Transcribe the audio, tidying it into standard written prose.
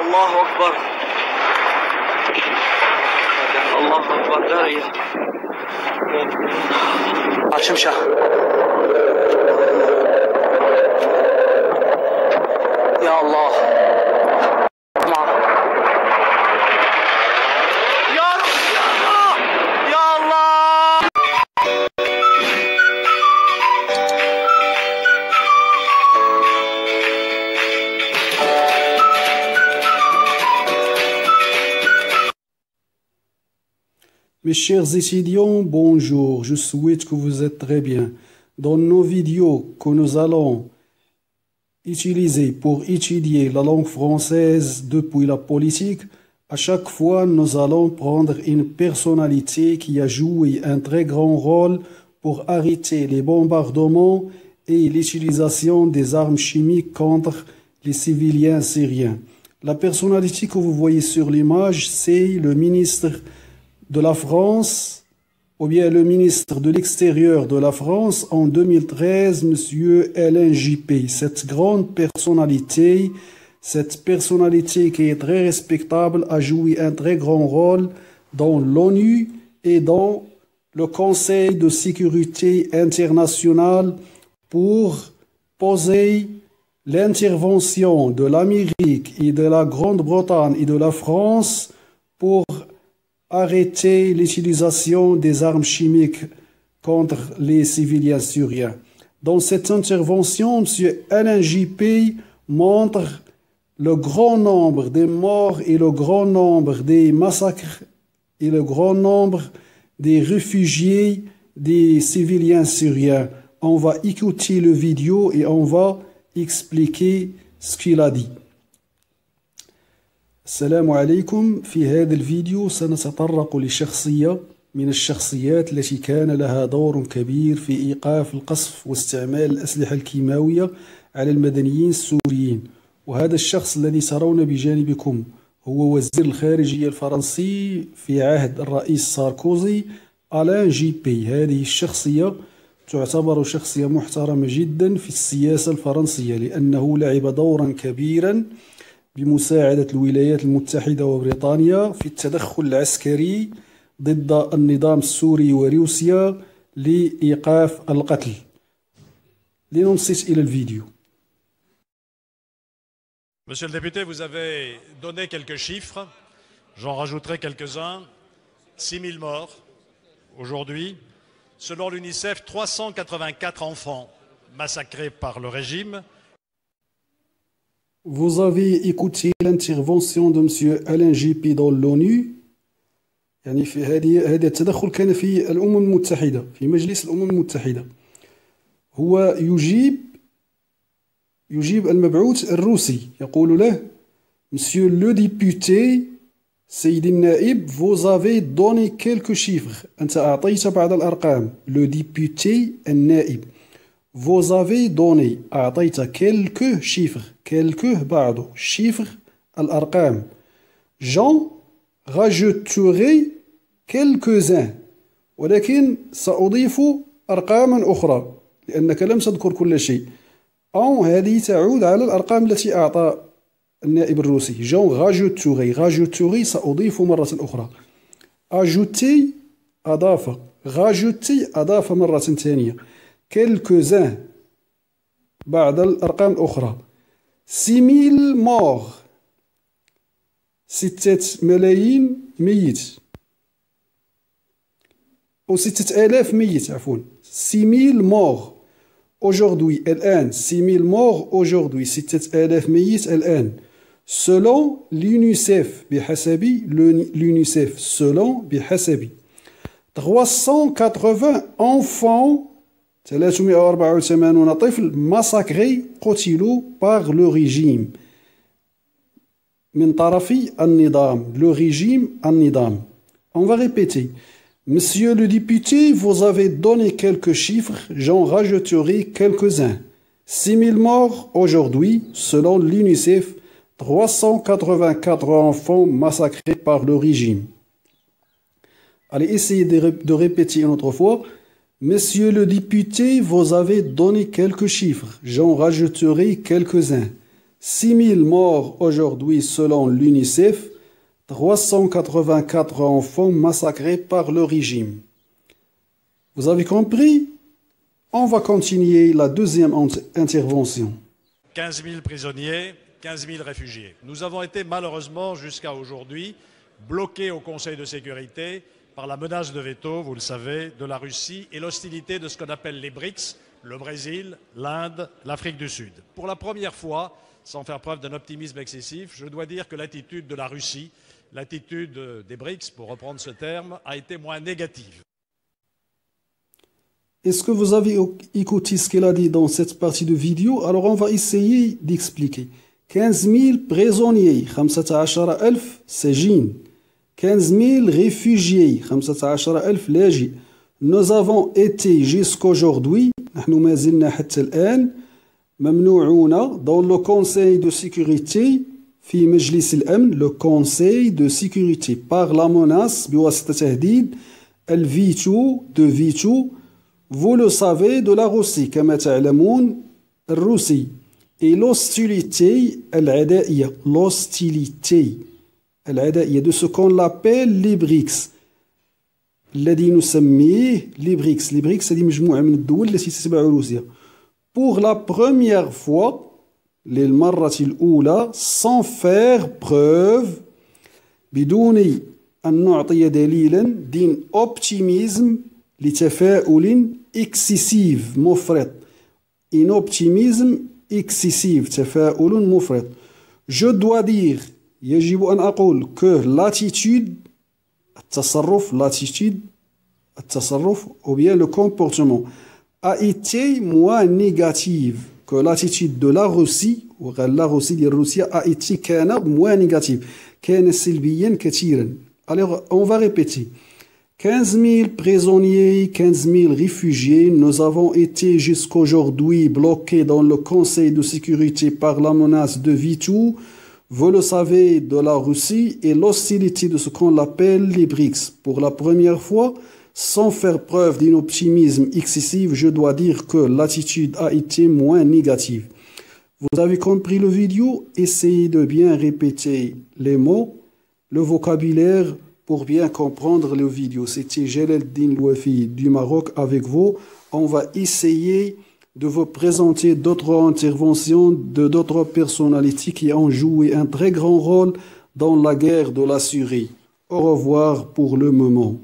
الله أكبر. الله أكبر. دارية عشمشة. يا الله. يا رب. يا الله. Mes chers étudiants, bonjour, je souhaite que vous êtes très bien. Dans nos vidéos que nous allons utiliser pour étudier la langue française depuis la politique, à chaque fois nous allons prendre une personnalité qui a joué un très grand rôle pour arrêter les bombardements et l'utilisation des armes chimiques contre les civils syriens. La personnalité que vous voyez sur l'image, c'est le ministre de la France, ou bien le ministre de l'extérieur de la France en 2013, M. Alain Juppé. Cette grande personnalité, cette personnalité qui est très respectable, a joué un très grand rôle dans l'ONU et dans le Conseil de sécurité internationale pour poser l'intervention de l'Amérique et de la Grande-Bretagne et de la France pour arrêter l'utilisation des armes chimiques contre les civils syriens. Dans cette intervention, M. Alain Juppé montre le grand nombre des morts et le grand nombre des massacres et le grand nombre des réfugiés des civils syriens. On va écouter le vidéo et on va expliquer ce qu'il a dit. السلام عليكم. في هذا الفيديو سنتطرق لشخصية من الشخصيات التي كان لها دور كبير في إيقاف القصف واستعمال الأسلحة الكيماوية على المدنيين السوريين، وهذا الشخص الذي ترون بجانبكم هو وزير الخارجية الفرنسي في عهد الرئيس ساركوزي، ألان جيبي. هذه الشخصية تعتبر شخصية محترمة جدا في السياسة الفرنسية لأنه لعب دورا كبيرا بمساعدة الولايات المتحدة وبريطانيا في التدخل العسكري ضد النظام السوري وروسيا لإيقاف القتل. لننصت إلى الفيديو. Monsieur le député, vous avez donné quelques chiffres, j'en rajouterai quelques-uns. 6 000 morts aujourd'hui. Selon l'UNICEF, 384 enfants massacrés par le régime. Vous avez écouté l'intervention de M. Alain Juppé dans l'ONU. يعني في هذا التدخل كان في الأمم المتحدة، في مجلس الأمم المتحدة. هو يجيب المبعوث الروسي يقول له: Monsieur le député, سيدي النائب, vous avez donné quelques chiffres. أنت أعطيت بعض الأرقام. Le député النائب. Vous avez donné أعطيت quelques chiffres. quelques بعض chiffres الأرقام. J'en rajouterai quelques-uns. ولكن سأضيف أرقاما أخرى لأنك لم تذكر كل شيء. أو هذه تعود على الأرقام التي أعطى النائب الروسي. J'en rajouterai. rajouterai سأضيف مرة أخرى. ajouter أضاف. rajouter أضاف مرة ثانية. quelques-uns بعض الأرقام الأخرى. 6000 morts. 6 ملايين ميت. أو 6000 ميت عفوا. 6000 morts aujourd'hui الآن. 6000 morts aujourd'hui. 6000 ميت الآن. selon l'UNICEF بحسب l'UNICEF selon بحسب 380 enfants 384 طفل massacrés قتلوا par le régime من طرف النظام. le régime النظام. On va répéter. Monsieur le député, vous avez donné quelques chiffres, j'en rajouterai quelques-uns. 6000 morts aujourd'hui, selon l'UNICEF, 384 enfants massacrés par le régime. Allez, essayez de répéter une autre fois. Monsieur le député, vous avez donné quelques chiffres, j'en rajouterai quelques-uns. 6000 morts aujourd'hui selon l'UNICEF, 384 enfants massacrés par le régime. Vous avez compris? On va continuer la deuxième intervention. 15 000 prisonniers, 15 000 réfugiés. Nous avons été malheureusement jusqu'à aujourd'hui bloqués au Conseil de sécurité par la menace de veto, vous le savez, de la Russie et l'hostilité de ce qu'on appelle les BRICS, le Brésil, l'Inde, l'Afrique du Sud. Pour la première fois, sans faire preuve d'un optimisme excessif, je dois dire que l'attitude de la Russie, l'attitude des BRICS, pour reprendre ce terme, a été moins négative. Est-ce que vous avez écouté ce qu'il a dit dans cette partie de vidéo? Alors on va essayer d'expliquer. 15 000 prisonniers, 15,000 سجين. 15 000 réfugiés, 15,000 لاجئ. Nous avons été jusqu'aujourd'hui, نحن ما زلنا حتى الآن ممنوعون dans le Conseil de sécurité في مجلس الأمن, le Conseil de sécurité, par la menace بواسطة تهديد الفيتو de veto. Vous le savez, de la Russie, كما تعلمون الروسي. Et l'hostilité العدائية, l'hostilité العدائية de ce qu'on appelle les BRICS, الذي نسميه les BRICS. Les BRICS هذه مجموعة من الدول التي تتبع روسيا. Pour la première fois, للمرة الأولى, sans faire preuve, بدون أن نعطي دليلا, دين optimisme, لتفاؤل excessif مفرط. Un optimisme excessif, تفاؤل مفرط. Je dois dire, يجب أن أقول que l'attitude, التصرف ou bien le comportement a été moins négative que l'attitude de la Russie, ولا Russie ديال روسيا a été كان moins négative, كان سلبيا كثيرا. Alors on va répéter. 15 000 prisonniers, 15 000 réfugiés, nous avons été jusqu'aujourd'hui bloqués dans le Conseil de sécurité par la menace de veto, vous le savez, de la Russie et l'hostilité de ce qu'on appelle les BRICS. Pour la première fois, sans faire preuve d'un optimisme excessif, je dois dire que l'attitude a été moins négative. Vous avez compris le vidéo? Essayez de bien répéter les mots, le vocabulaire, pour bien comprendre le vidéo. C'était Jalaluddin Louafi du Maroc avec vous. On va essayer de vous présenter d'autres interventions de d'autres personnalités qui ont joué un très grand rôle dans la guerre de la Syrie. Au revoir pour le moment.